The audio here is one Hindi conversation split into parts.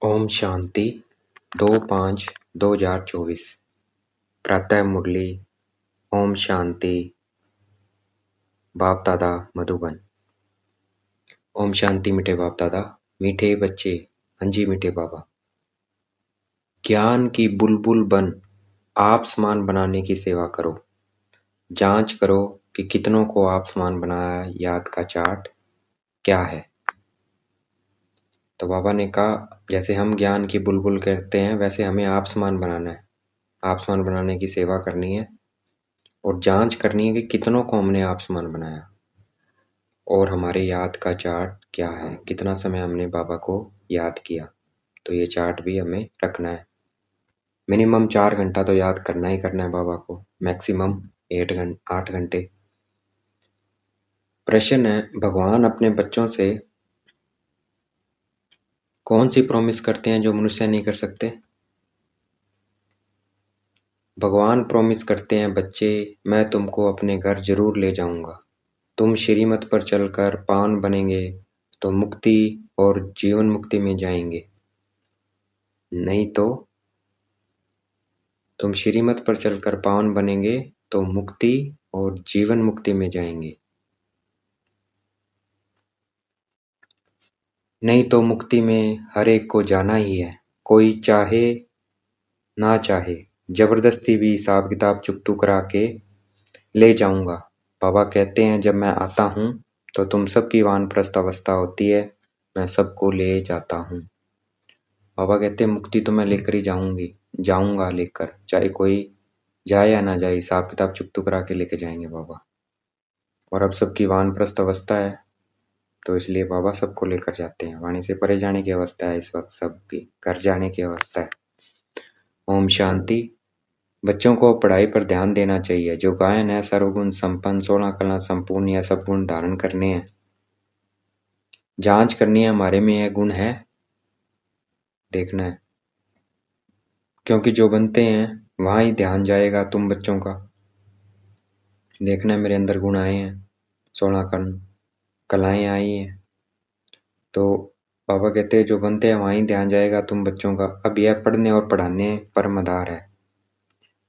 ओम शांति 2/5/2024 प्रातः मुरली। ओम शांति। बाप दादा मधुबन। ओम शांति मीठे बाप दादा, मीठे बच्चे। हाँ जी मीठे बाबा। ज्ञान की बुलबुल बन आप समान बनाने की सेवा करो। जांच करो कि कितनों को आप समान बनाया है। याद का चार्ट क्या है। तो बाबा ने कहा जैसे हम ज्ञान की बुलबुल करते हैं वैसे हमें आप समान बनाना है। आप समान बनाने की सेवा करनी है और जांच करनी है कि कितनों को हमने आप समान बनाया और हमारे याद का चार्ट क्या है, कितना समय हमने बाबा को याद किया। तो ये चार्ट भी हमें रखना है। मिनिमम 4 घंटा तो याद करना ही करना है बाबा को, मैक्सिमम 8 घंटे। प्रश्न है, भगवान अपने बच्चों से कौन सी प्रॉमिस करते हैं जो मनुष्य नहीं कर सकते। भगवान प्रॉमिस करते हैं, बच्चे मैं तुमको अपने घर जरूर ले जाऊंगा। तुम श्रीमत पर चलकर पावन बनेंगे तो मुक्ति और जीवन मुक्ति में जाएंगे, नहीं तो तुम श्रीमत पर चलकर पावन बनेंगे तो मुक्ति और जीवन मुक्ति में जाएंगे, नहीं तो मुक्ति में हर एक को जाना ही है। कोई चाहे ना चाहे जबरदस्ती भी हिसाब किताब चुकतू करा के ले जाऊंगा। बाबा कहते हैं जब मैं आता हूँ तो तुम सबकी वानप्रस्थ अवस्था होती है, मैं सबको ले जाता हूँ। बाबा कहते हैं मुक्ति तो मैं लेकर ही जाऊंगा लेकर, चाहे कोई जाए या ना जाए, हिसाब किताब चुकतू करा के लेके जाएंगे बाबा। और अब सबकी वानप्रस्थ अवस्था है तो इसलिए बाबा सबको लेकर जाते हैं। वाणी से परे जाने की अवस्था है इस वक्त, सबकी घर जाने की अवस्था है। ओम शांति। बच्चों को पढ़ाई पर ध्यान देना चाहिए। जो गायन है सर्वगुण संपन्न 16 कला संपूर्ण, यह सब गुण धारण करने हैं। जांच करनी है हमारे में यह गुण है, देखना है, क्योंकि जो बनते हैं वहां ही ध्यान जाएगा तुम बच्चों का। देखना है मेरे अंदर गुण आए हैं, 16 कलाएं आई हैं, तो बाबा कहते हैं जो बनते हैं वहां ही ध्यान जाएगा तुम बच्चों का। अब यह पढ़ने और पढ़ाने पर मदार है।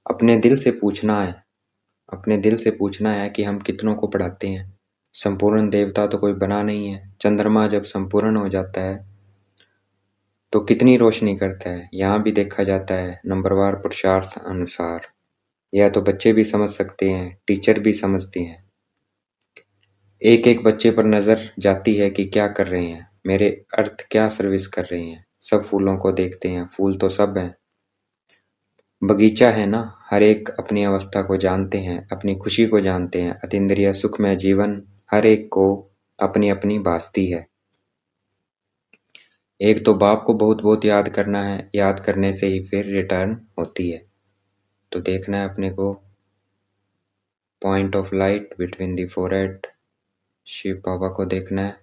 अपने दिल से पूछना है, अपने दिल से पूछना है कि हम कितनों को पढ़ाते हैं। संपूर्ण देवता तो कोई बना नहीं है। चंद्रमा जब संपूर्ण हो जाता है तो कितनी रोशनी करता है, यहाँ भी देखा जाता है नंबरवार पुरुषार्थ अनुसार। यह तो बच्चे भी समझ सकते हैं, टीचर भी समझते हैं। एक एक बच्चे पर नजर जाती है कि क्या कर रहे हैं, मेरे अर्थ क्या सर्विस कर रहे हैं। सब फूलों को देखते हैं, फूल तो सब हैं, बगीचा है ना। हर एक अपनी अवस्था को जानते हैं, अपनी खुशी को जानते हैं। अतीन्द्रिय सुखमय जीवन हर एक को अपनी अपनी भासती है। एक तो बाप को बहुत बहुत याद करना है, याद करने से ही फिर रिटर्न होती है। तो देखना है अपने को point of light between the forehead, Shiv Baba को देखना है,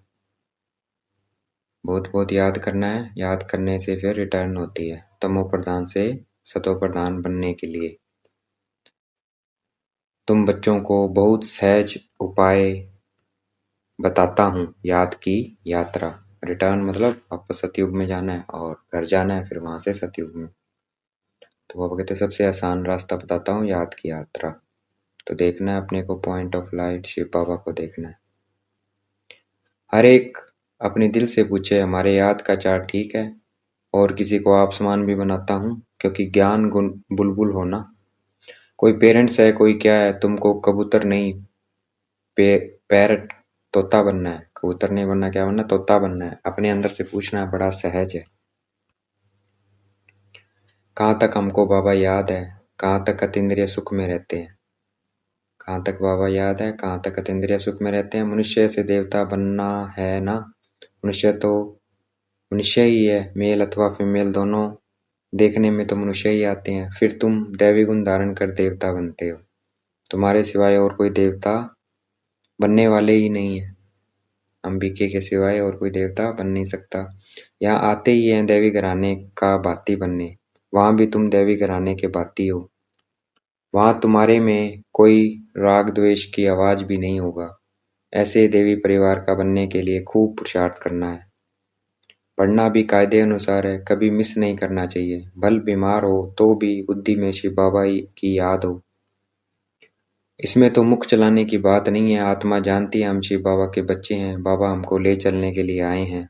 बहुत बहुत याद करना है। याद करने से फिर रिटर्न होती है तमो प्रधान से सतो प्रधान बनने के लिए। तुम बच्चों को बहुत सहज उपाय बताता हूँ। याद की यात्रा, रिटर्न मतलब वापस सतयुग में जाना है और घर जाना है, फिर वहां से सतयुग में। तो बाबा कहते सबसे आसान रास्ता बताता हूँ, याद की यात्रा। तो देखना है अपने को point of light, Shiv Baba को देखना है। हर एक अपने दिल से पूछे हमारे याद का चार्ट ठीक है, और किसी को आप समान भी बनाता हूँ, क्योंकि ज्ञान गुण बुलबुल होना। कोई पेरेंट्स है, कोई क्या है, तुमको कबूतर नहीं पैरट तोता बनना है। कबूतर नहीं बनना, क्या बनना, तोता बनना है। अपने अंदर से पूछना बड़ा सहज है। कहाँ तक हमको बाबा याद है, कहाँ तक अतीन्द्रिय सुख में रहते हैं। कहाँ तक बाबा याद है, कहाँ तक अतीन्द्रिय सुख में रहते हैं। मनुष्य से देवता बनना है ना। मनुष्य तो मनुष्य ही है, मेल अथवा फीमेल दोनों देखने में तो मनुष्य ही आते हैं। फिर तुम दैवी गुण धारण कर देवता बनते हो। तुम्हारे सिवाय और कोई देवता बनने वाले ही नहीं है। अंबिके के सिवाय और कोई देवता बन नहीं सकता। यहाँ आते ही हैं दैवी घराने का बाती बनने, वहां भी तुम दैवी घराने के बाती हो। वहां तुम्हारे में कोई राग द्वेष की आवाज भी नहीं होगा। ऐसे देवी परिवार का बनने के लिए खूब पुरुषार्थ करना है। पढ़ना भी कायदे अनुसार है, कभी मिस नहीं करना चाहिए। भल बीमार हो तो भी बुद्धि में शिव बाबा की याद हो। इसमें तो मुख चलाने की बात नहीं है, आत्मा जानती है हम शिव बाबा के बच्चे हैं, बाबा हमको ले चलने के लिए आए हैं।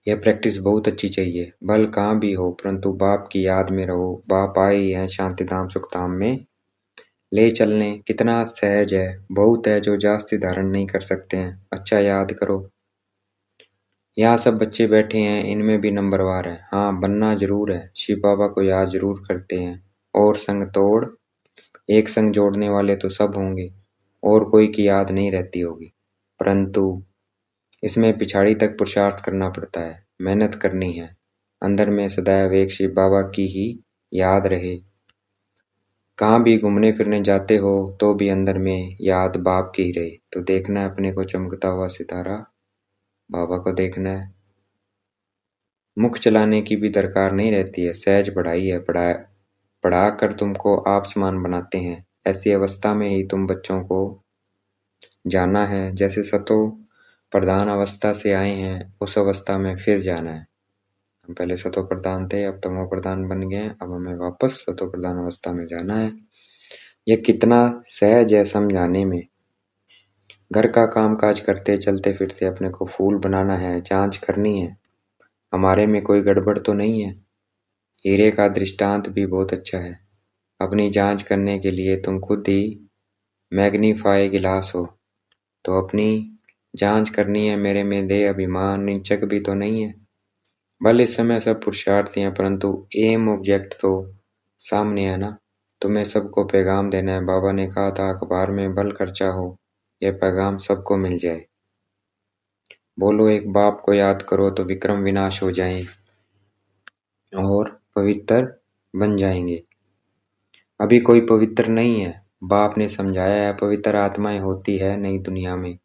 यह प्रैक्टिस बहुत अच्छी चाहिए। भल कहाँ भी हो परंतु बाप की याद में रहो। बाप आए ही हैं शांतिधाम सुखधाम में ले चलने। कितना सहज है, बहुत है जो जास्ती धारण नहीं कर सकते हैं। अच्छा याद करो। यहाँ सब बच्चे बैठे हैं, इनमें भी नंबरवार है। हाँ, बनना जरूर है, शिव बाबा को याद जरूर करते हैं। और संग तोड़, एक संग जोड़ने वाले तो सब होंगे, और कोई की याद नहीं रहती होगी। परंतु इसमें पिछाड़ी तक पुरुषार्थ करना पड़ता है, मेहनत करनी है। अंदर में सदैव एक शिव बाबा की ही याद रहे। कहाँ भी घूमने फिरने जाते हो तो भी अंदर में याद बाप की ही रहे। तो देखना है अपने को चमकता हुआ सितारा, बाबा को देखना है। मुख चलाने की भी दरकार नहीं रहती है, सहज पढ़ाई है। पढ़ा कर तुमको आप समान बनाते हैं। ऐसी अवस्था में ही तुम बच्चों को जाना है। जैसे सतो प्रधान अवस्था से आए हैं, उस अवस्था में फिर जाना है। हम पहले सतो प्रधान थे, अब तमो प्रधान बन गए, अब हमें वापस सतो प्रधान अवस्था में जाना है। यह कितना सहज है समझाने में। घर का काम काज करते चलते फिरते अपने को फूल बनाना है, जांच करनी है हमारे में कोई गड़बड़ तो नहीं है। हीरे का दृष्टांत भी बहुत अच्छा है। अपनी जांच करने के लिए तुम खुद ही मैग्नीफाई गिलास हो। तो अपनी जांच करनी है, मेरे में देह अभिमान नीचक भी तो नहीं है। भले इस समय सब पुरुषार्थी हैं परंतु एम ऑब्जेक्ट तो सामने है ना। तुम्हें सबको पैगाम देना है। बाबा ने कहा था अखबार में भल खर्चा हो, यह पैगाम सबको मिल जाए। बोलो एक बाप को याद करो तो विक्रम विनाश हो जाए और पवित्र बन जाएंगे। अभी कोई पवित्र नहीं है, बाप ने समझाया है। पवित्र आत्माएं होती है नई दुनिया में,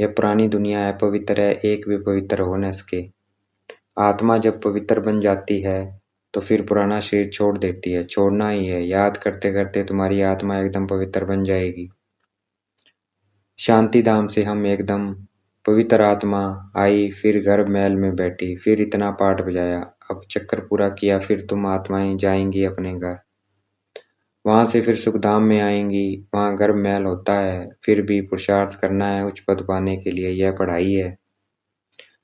यह पुरानी दुनिया है पवित्र है, एक भी पवित्र हो न सके। आत्मा जब पवित्र बन जाती है तो फिर पुराना शरीर छोड़ देती है, छोड़ना ही है। याद करते करते तुम्हारी आत्मा एकदम पवित्र बन जाएगी। शांति धाम से हम एकदम पवित्र आत्मा आई, फिर गर्भ महल में बैठी, फिर इतना पाठ बजाया, अब चक्कर पूरा किया, फिर तुम आत्माएं जाएंगी अपने घर। वहां से फिर सुखधाम में आएंगी, वहां गर्भ महल होता है। फिर भी पुरुषार्थ करना है उच्च पद पाने के लिए, यह पढ़ाई है।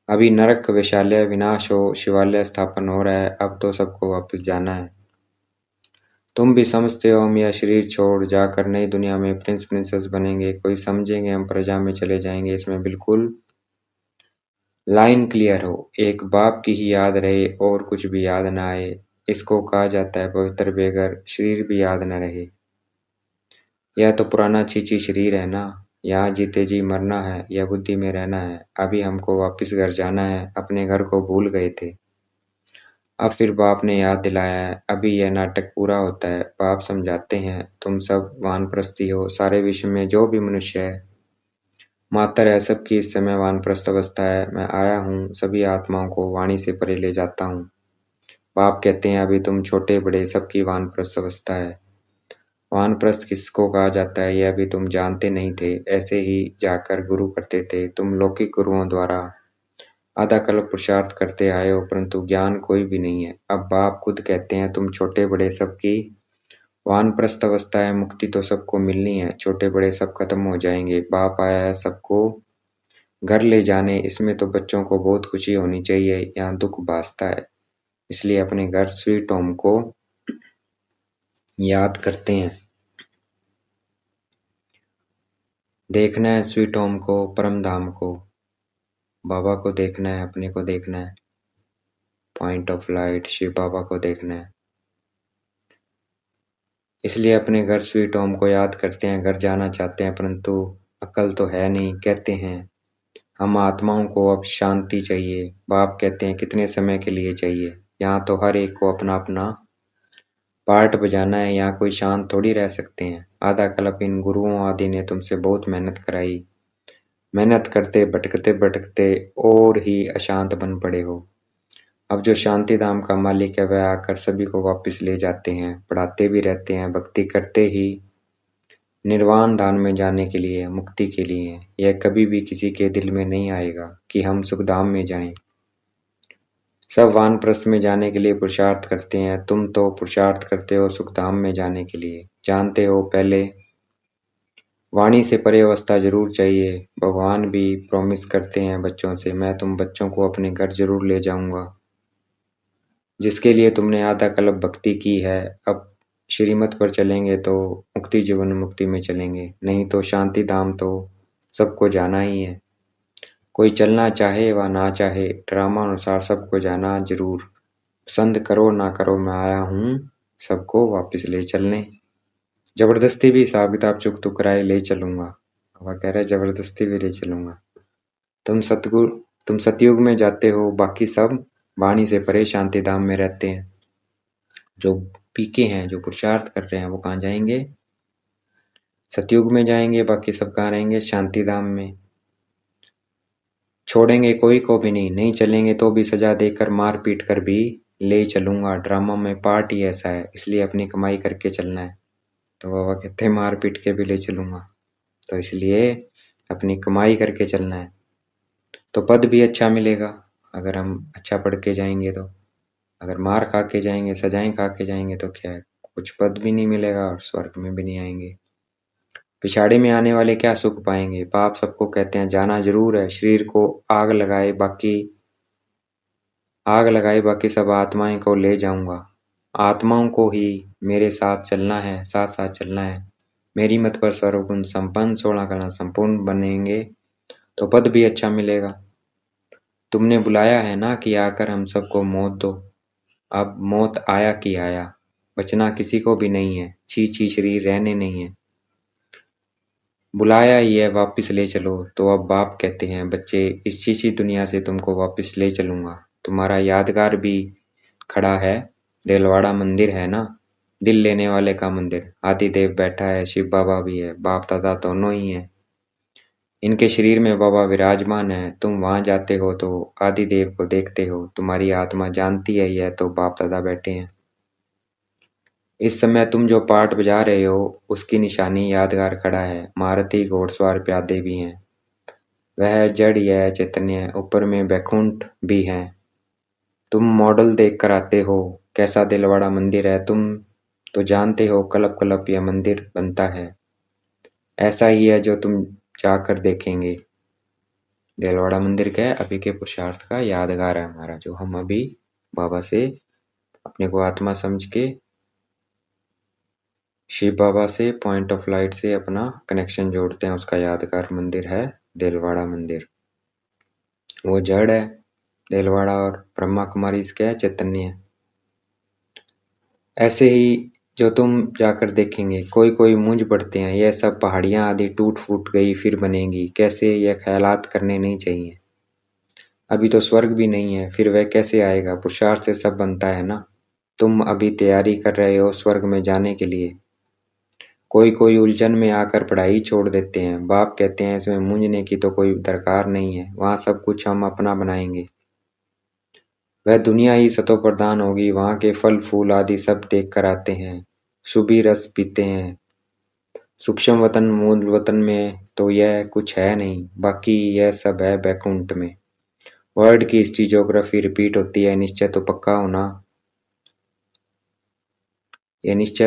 अभी नरक वैशाल्य विनाश हो, शिवालय स्थापन हो रहा है, अब तो सबको वापस जाना है। तुम भी समझते हो हम यह शरीर छोड़ जाकर नई दुनिया में प्रिंस प्रिंसेस बनेंगे। कोई समझेंगे हम प्रजा में चले जाएंगे। इसमें बिल्कुल लाइन क्लियर हो, एक बाप की ही याद रहे और कुछ भी याद न आए। इसको कहा जाता है पवित्र बेगर शरीर भी याद न रहे। यह तो पुराना छीछी शरीर है ना, यहाँ जीते जी मरना है, यह बुद्धि में रहना है। अभी हमको वापस घर जाना है, अपने घर को भूल गए थे। अब फिर बाप ने याद दिलाया है। अभी यह नाटक पूरा होता है। बाप समझाते हैं तुम सब वानप्रस्थी हो, सारे विश्व में जो भी मनुष्य है मातर है, सबकी इस समय वानप्रस्थ अवस्था है। मैं आया हूँ सभी आत्माओं को वाणी से परे ले जाता हूँ। बाप कहते हैं अभी तुम छोटे बड़े सबकी वानप्रस्थ अवस्था है। वानप्रस्थ किसको कहा जाता है यह भी तुम जानते नहीं थे। ऐसे ही जाकर गुरु करते थे तुम लौकिक गुरुओं द्वारा आधा कल्प पुरुषार्थ करते आए हो, परंतु ज्ञान कोई भी नहीं है। अब बाप खुद कहते हैं तुम छोटे बड़े सबकी वानप्रस्थ अवस्था है। मुक्ति तो सबको मिलनी है, छोटे बड़े सब खत्म हो जाएंगे। बाप आया है सबको घर ले जाने। इसमें तो बच्चों को बहुत खुशी होनी चाहिए, यहाँ दुख भासता है। इसलिए अपने घर स्वीट होम को याद करते हैं। देखना है स्वीट होम को, परम धाम को, बाबा को देखना है, अपने को देखना है। Point of light Shiv Baba को देखना है। इसलिए अपने घर स्वीट होम को याद करते हैं, घर जाना चाहते हैं परंतु अकल तो है नहीं। कहते हैं हम आत्माओं को अब शांति चाहिए। बाप कहते हैं कितने समय के लिए चाहिए। यहाँ तो हर एक को अपना अपना पार्ट बजाना है, यहाँ कोई शांत थोड़ी रह सकते हैं। आधा कल्प इन गुरुओं आदि ने तुमसे बहुत मेहनत कराई, मेहनत करते भटकते भटकते और ही अशांत बन पड़े हो। अब जो शांति धाम का मालिक है वह आकर सभी को वापस ले जाते हैं, पढ़ाते भी रहते हैं, भक्ति करते ही निर्वाण धाम में जाने के लिए, मुक्ति के लिए। यह कभी भी किसी के दिल में नहीं आएगा कि हम सुखधाम में जाएं। सब वानप्रस्थ में जाने के लिए पुरुषार्थ करते हैं, तुम तो पुरुषार्थ करते हो सुखधाम में जाने के लिए। जानते हो, पहले वाणी से परे अवस्था जरूर चाहिए। भगवान भी प्रॉमिस करते हैं बच्चों से, मैं तुम बच्चों को अपने घर जरूर ले जाऊंगा। जिसके लिए तुमने आधा कल्प भक्ति की है, अब श्रीमत पर चलेंगे तो मुक्ति जीवन मुक्ति में चलेंगे, नहीं तो शांति धाम तो सबको जाना ही है। कोई चलना चाहे व ना चाहे, ड्रामा अनुसार सबको जाना जरूर। पसंद करो ना करो, मैं आया हूँ सबको वापस ले चलने। जबरदस्ती भी हिसाब किताब चुकतू कराए ले चलूंगा। बाबा कह रहे जबरदस्ती भी ले चलूंगा। तुम सतयुग में जाते हो, बाकी सब वाणी से परे शांति धाम में रहते हैं। जो पीके हैं, जो पुरुषार्थ कर रहे हैं, वो कहाँ जाएंगे? सतयुग में जाएंगे। बाकी सब कहाँ रहेंगे? शांति धाम में। छोड़ेंगे कोई को भी नहीं, नहीं चलेंगे तो भी सजा देकर मार पीट कर भी ले चलूंगा। ड्रामा में पार्ट ही ऐसा है, इसलिए अपनी कमाई करके चलना है। तो बाबा कहते हैं मार पीट के भी ले चलूंगा, तो इसलिए अपनी कमाई करके चलना है। तो पद भी अच्छा मिलेगा अगर हम अच्छा पढ़ के जाएंगे। तो अगर मार खा के जाएंगे, सजाएं खा के जाएंगे, तो क्या है, कुछ पद भी नहीं मिलेगा और स्वर्ग में भी नहीं आएंगे। पिछाड़ी में आने वाले क्या सुख पाएंगे? बाप सबको कहते हैं जाना जरूर है। शरीर को आग लगाए बाकी सब आत्माएं को ले जाऊंगा। आत्माओं को ही मेरे साथ चलना है, साथ साथ चलना है। मेरी मत पर सर्वगुण संपन्न 16 कला संपूर्ण बनेंगे तो पद भी अच्छा मिलेगा। तुमने बुलाया है ना कि आकर हम सबको मौत दो। अब मौत आया कि आया, बचना किसी को भी नहीं है। छी छी शरीर रहने नहीं है, बुलाया ही है वापिस ले चलो। तो अब बाप कहते हैं बच्चे, इस शीशी दुनिया से तुमको वापिस ले चलूंगा। तुम्हारा यादगार भी खड़ा है, देलवाड़ा मंदिर है ना, दिल लेने वाले का मंदिर। आदिदेव बैठा है, शिव बाबा भी है, बाप दादा दोनों ही हैं। इनके शरीर में बाबा विराजमान है। तुम वहां जाते हो तो आदिदेव को देखते हो, तुम्हारी आत्मा जानती है यह तो बाप दादा बैठे हैं। इस समय तुम जो पाठ बजा रहे हो उसकी निशानी यादगार खड़ा है। महारथी घोड़सवार प्यादे भी हैं। वह जड़ यह चैतन्य, ऊपर में वैकुंठ भी है। तुम मॉडल देख कर आते हो कैसा दिलवाड़ा मंदिर है। तुम तो जानते हो कलप कलप यह मंदिर बनता है। ऐसा ही है जो तुम जाकर देखेंगे। दिलवाड़ा मंदिर क्या है? अभी के पुरुषार्थ का यादगार है हमारा, जो हम अभी बाबा से अपने को आत्मा समझ के शिव बाबा से पॉइंट ऑफ लाइट से अपना कनेक्शन जोड़ते हैं। उसका यादगार मंदिर है दिलवाड़ा मंदिर। वो जड़ है दिलवाड़ा, और ब्रह्मा कुमारी इसका है चैतन्य। ऐसे ही जो तुम जाकर देखेंगे, कोई कोई मूंझ पड़ते हैं यह सब पहाड़ियां आदि टूट फूट गई फिर बनेंगी, कैसे? यह ख्यालात करने नहीं चाहिए। अभी तो स्वर्ग भी नहीं है, फिर वह कैसे आएगा? पुरुषार्थ से सब बनता है ना। तुम अभी तैयारी कर रहे हो स्वर्ग में जाने के लिए। कोई कोई उलझन में आकर पढ़ाई छोड़ देते हैं। बाप कहते हैं इसमें मूंझने की तो कोई दरकार नहीं है, वहां सब कुछ हम अपना बनाएंगे। वह दुनिया ही सतो प्रधान होगी, वहां के फल फूल आदि सब देख कर आते हैं, शुभी रस पीते हैं। सूक्ष्म वतन मूल वतन में तो यह कुछ है नहीं, बाकी यह सब है बैकुंठ में। वर्ल्ड की हिस्ट्री ज्योग्राफी रिपीट होती है, यह निश्चय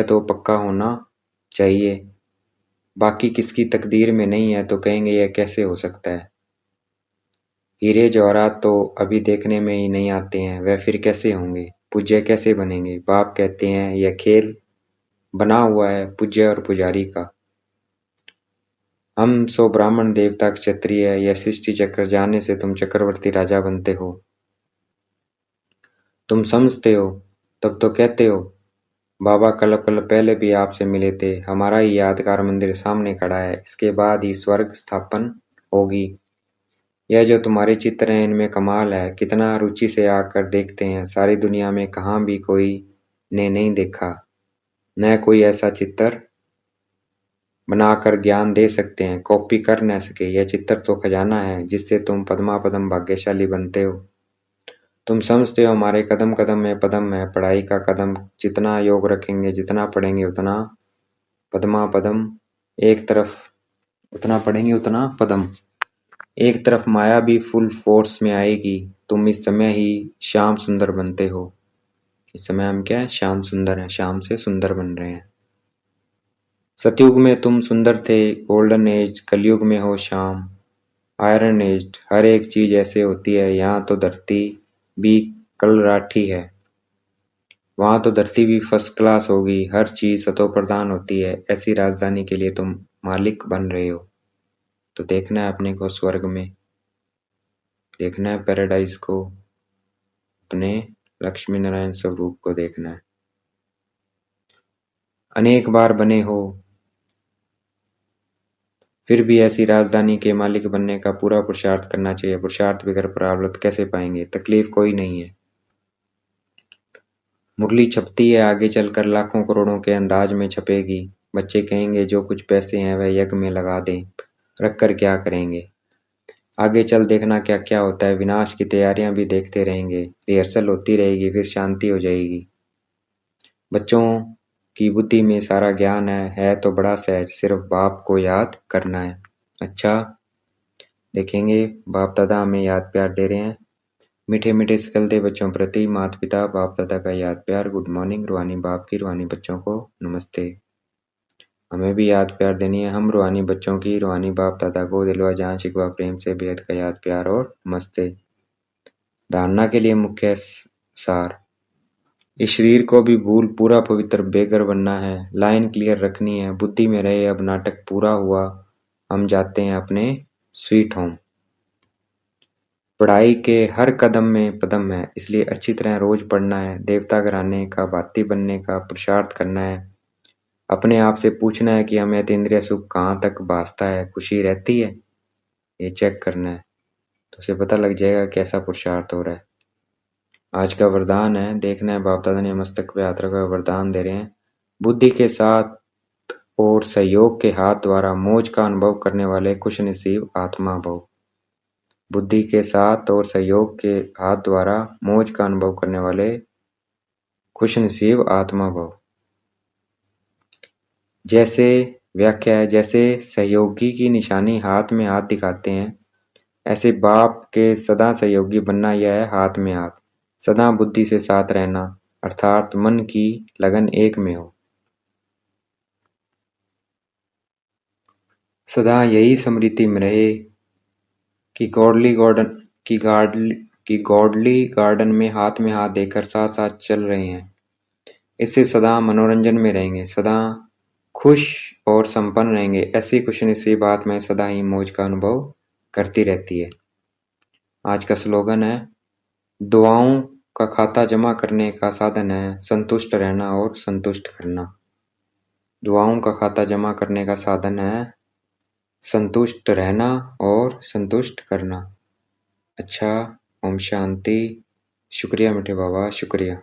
तो पक्का होना चाहिए। बाकी किसकी तकदीर में नहीं है तो कहेंगे यह कैसे हो सकता है। हीरे जवाहरात तो अभी देखने में ही नहीं आते हैं, वह फिर कैसे होंगे, पूज्य कैसे बनेंगे? बाप कहते हैं यह खेल बना हुआ है पूज्य और पुजारी का। हम सो ब्राह्मण देवता क्षत्रिय, यह सृष्टि चक्र जानने से तुम चक्रवर्ती राजा बनते हो। तुम समझते हो तब तो कहते हो। बाबा कल पहले भी आपसे मिले थे, हमारा ही यादगार मंदिर सामने खड़ा है, इसके बाद ही स्वर्ग स्थापन होगी। यह जो तुम्हारे चित्र हैं इनमें कमाल है, कितना रुचि से आकर देखते हैं। सारी दुनिया में कहाँ भी कोई ने नहीं देखा, न कोई ऐसा चित्र बनाकर ज्ञान दे सकते हैं, कॉपी कर न सके। यह चित्र तो खजाना है जिससे तुम पद्मापदम भाग्यशाली बनते हो। तुम समझते हो हमारे कदम कदम में पदम है, पढ़ाई का कदम जितना योग रखेंगे, जितना पढ़ेंगे उतना पद्मापदम एक तरफ उतना पढ़ेंगे उतना पदम। एक तरफ माया भी फुल फोर्स में आएगी, तुम इस समय ही श्याम सुंदर बनते हो। इस समय हम क्या है, श्याम सुंदर हैं, श्याम से सुंदर बन रहे हैं। सतयुग में तुम सुंदर थे, गोल्डन एज, कलयुग में हो श्याम, आयरन एज। हर एक चीज ऐसे होती है, यहाँ तो धरती भी कलराठी है, वहां तो धरती भी फर्स्ट क्लास होगी। हर चीज सतो प्रधान होती है, ऐसी राजधानी के लिए तुम मालिक बन रहे हो। तो देखना है अपने को स्वर्ग में, देखना है पैराडाइज को, अपने लक्ष्मी नारायण स्वरूप को देखना है। अनेक बार बने हो, फिर भी ऐसी राजधानी के मालिक बनने का पूरा पुरुषार्थ करना चाहिए। पुरुषार्थ बगैर प्रारब्ध कैसे पाएंगे, तकलीफ कोई नहीं है। मुरली छपती है, आगे चलकर लाखों करोड़ों के अंदाज में छपेगी। बच्चे कहेंगे जो कुछ पैसे हैं वह यज्ञ में लगा दें, रख कर क्या करेंगे। आगे चल देखना क्या क्या होता है, विनाश की तैयारियां भी देखते रहेंगे। रिहर्सल होती रहेगी, फिर शांति हो जाएगी। बच्चों की बुद्धि में सारा ज्ञान है तो बड़ा सहज, सिर्फ बाप को याद करना है। अच्छा, देखेंगे बाप दादा हमें याद प्यार दे रहे हैं। मीठे मीठे सकलते बच्चों प्रति माता पिता बाप दादा का याद प्यार। Good morning. रूहानी बाप की रूहानी बच्चों को नमस्ते। हमें भी याद प्यार देनी है, हम रूहानी बच्चों की रूहानी बाप दादा को दिलवा जान शिकवा प्रेम से बेहद का याद प्यार और नमस्ते। धारणा के लिए मुख्य सार, इस शरीर को भी भूल पूरा पवित्र बेगर बनना है, लाइन क्लियर रखनी है, बुद्धि में रहे अब नाटक पूरा हुआ, हम जाते हैं अपने स्वीट होम। पढ़ाई के हर कदम में पदम है, इसलिए अच्छी तरह रोज पढ़ना है। देवता घराने का भाती बनने का पुरुषार्थ करना है। अपने आप से पूछना है कि हमें अतीन्द्रिय सुख कहाँ तक भासता है, खुशी रहती है, ये चेक करना है। तो उसे पता लग जाएगा कैसा पुरुषार्थ हो रहा है। आज का वरदान है, देखना है बाप दादा ने मस्तक पे हाथ रखा वरदान दे रहे हैं। बुद्धि के साथ और सहयोग के हाथ द्वारा मौज का अनुभव करने वाले खुश नसीब आत्मा भव। बुद्धि के साथ और सहयोग के हाथ द्वारा मौज का अनुभव करने वाले खुश नसीब आत्मा भव। जैसे व्याख्या है, जैसे सहयोगी की निशानी हाथ में हाथ दिखाते हैं, ऐसे बाप के सदा सहयोगी बनना यह है हाथ में हाथ। सदा बुद्धि से साथ रहना, अर्थात मन की लगन एक में हो। सदा यही स्मृति में रहे कि गॉडली गार्डन में हाथ देकर साथ साथ चल रहे हैं। इससे सदा मनोरंजन में रहेंगे, सदा खुश और संपन्न रहेंगे। ऐसी खुशनसीब आत्माएं सदा ही मौज का अनुभव करती रहती है। आज का स्लोगन है, दुआओं का खाता जमा करने का साधन है संतुष्ट रहना और संतुष्ट करना। दुआओं का खाता जमा करने का साधन है संतुष्ट रहना और संतुष्ट करना। अच्छा, ओम शांति। शुक्रिया मीठे बाबा, शुक्रिया।